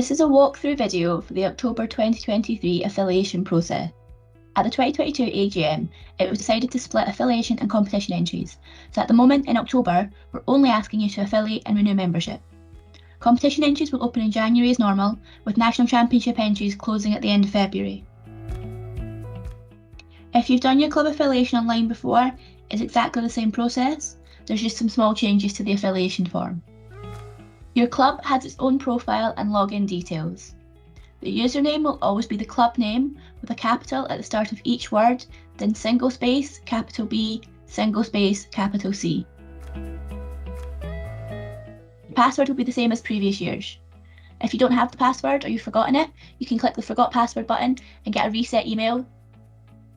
This is a walkthrough video for the October 2023 affiliation process. At the 2022 AGM, it was decided to split affiliation and competition entries, so at the moment in October, we're only asking you to affiliate and renew membership. Competition entries will open in January as normal, with National Championship entries closing at the end of February. If you've done your club affiliation online before, it's exactly the same process. There's just some small changes to the affiliation form. Your club has its own profile and login details. The username will always be the club name with a capital at the start of each word, then single space, capital B, single space, capital C. The password will be the same as previous years. If you don't have the password or you've forgotten it, you can click the Forgot Password button and get a reset email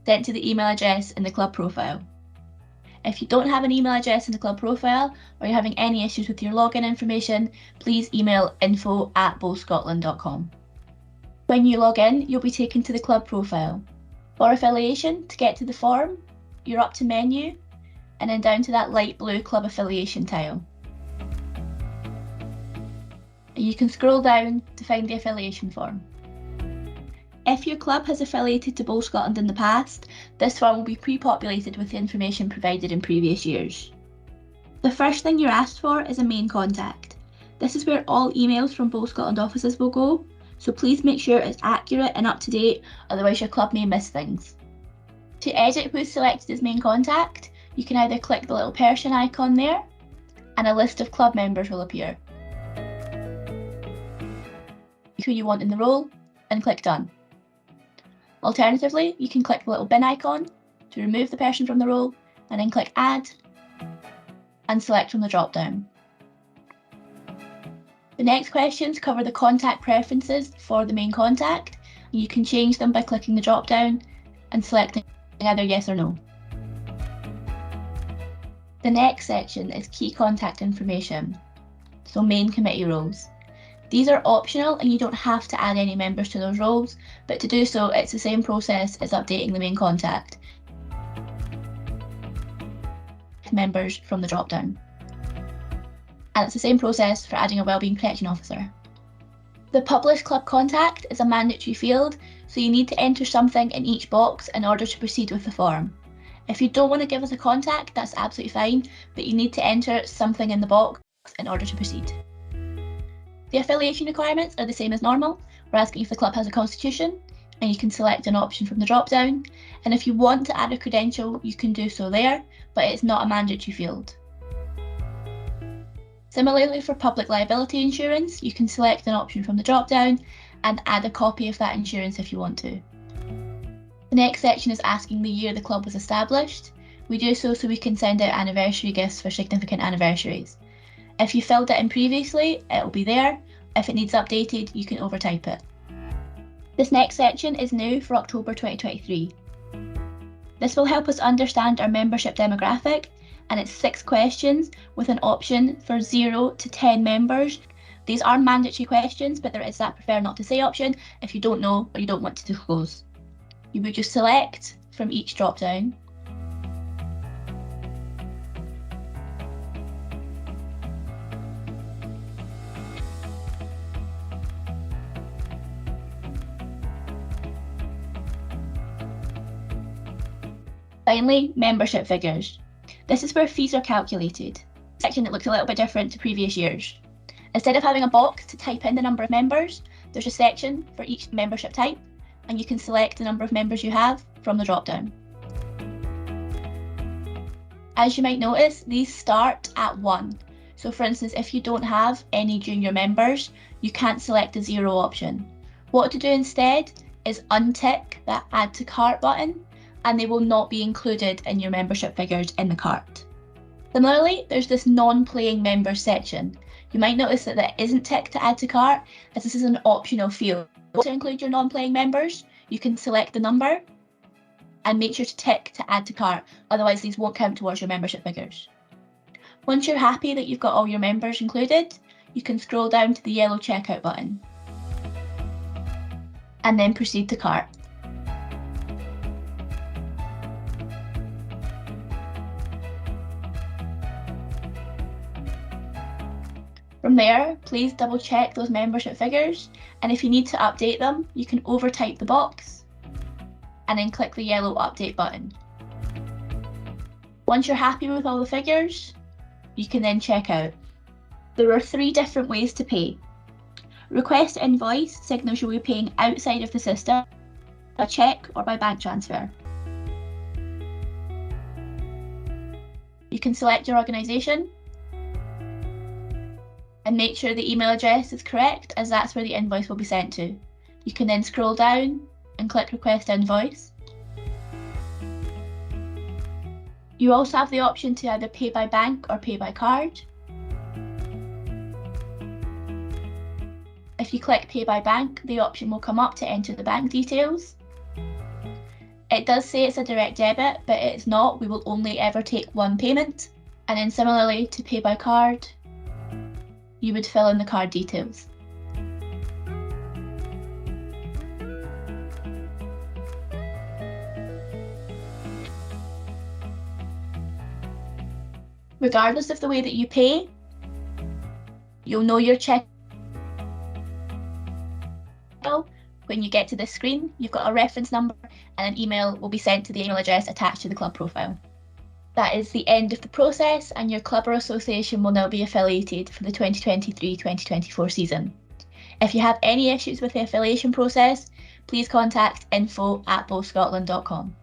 sent to the email address in the club profile. If you don't have an email address in the club profile or you're having any issues with your login information, please email info@bowlscotland.com. When you log in, you'll be taken to the club profile. For affiliation, to get to the form, you're up to menu and then down to that light blue club affiliation tile. And you can scroll down to find the affiliation form. If your club has affiliated to Bowl Scotland in the past, this form will be pre-populated with the information provided in previous years. The first thing you're asked for is a main contact. This is where all emails from Bowl Scotland offices will go, so please make sure it's accurate and up to date, otherwise your club may miss things. To edit who's selected as main contact, you can either click the little person icon there, and a list of club members will appear. Who you want in the role, and click Done. Alternatively, you can click the little bin icon to remove the person from the role, and then click Add, and select from the drop-down. The next questions cover the contact preferences for the main contact, and you can change them by clicking the drop-down and selecting either yes or no. The next section is key contact information, so main committee roles. These are optional and you don't have to add any members to those roles, but to do so, it's the same process as updating the main contact. Members from the drop-down. And it's the same process for adding a Wellbeing Protection Officer. The Published Club Contact is a mandatory field, so you need to enter something in each box in order to proceed with the form. If you don't want to give us a contact, that's absolutely fine, but you need to enter something in the box in order to proceed. The affiliation requirements are the same as normal. We're asking if the club has a constitution, and you can select an option from the drop-down. And if you want to add a credential, you can do so there, but it's not a mandatory field. Similarly, for public liability insurance, you can select an option from the drop-down and add a copy of that insurance if you want to. The next section is asking the year the club was established. We do so we can send out anniversary gifts for significant anniversaries. If you filled it in previously, it will be there. If it needs updated, you can overtype it. This next section is new for October 2023. This will help us understand our membership demographic, and it's 6 questions with an option for 0 to 10 members. These are mandatory questions, but there is that prefer not to say option if you don't know or you don't want to disclose. You would just select from each drop-down. Finally, membership figures. This is where fees are calculated. A section that looks a little bit different to previous years. Instead of having a box to type in the number of members, there's a section for each membership type, and you can select the number of members you have from the drop-down. As you might notice, these start at 1. So for instance, if you don't have any junior members, you can't select the 0 option. What to do instead is untick that Add to Cart button, and they will not be included in your membership figures in the cart. Similarly, there's this non-playing members section. You might notice that isn't ticked to add to cart, as this is an optional field. To include your non-playing members, you can select the number and make sure to tick to add to cart, otherwise these won't count towards your membership figures. Once you're happy that you've got all your members included, you can scroll down to the yellow checkout button and then proceed to cart. From there, please double check those membership figures, and if you need to update them, you can overtype the box and then click the yellow update button. Once you're happy with all the figures, you can then check out. There are 3 different ways to pay. Request invoice signals you'll be paying outside of the system, by cheque or by bank transfer. You can select your organisation and make sure the email address is correct, as that's where the invoice will be sent to. You can then scroll down and click Request Invoice. You also have the option to either pay by bank or pay by card. If you click Pay by Bank, the option will come up to enter the bank details. It does say it's a direct debit, but it's not. We will only ever take one payment. And then similarly, to pay by card, you would fill in the card details. Regardless of the way that you pay, you'll know your check. When you get to this screen, you've got a reference number and an email will be sent to the email address attached to the club profile. That is the end of the process, and your club or association will now be affiliated for the 2023-2024 season. If you have any issues with the affiliation process, please contact info@bowscotland.com.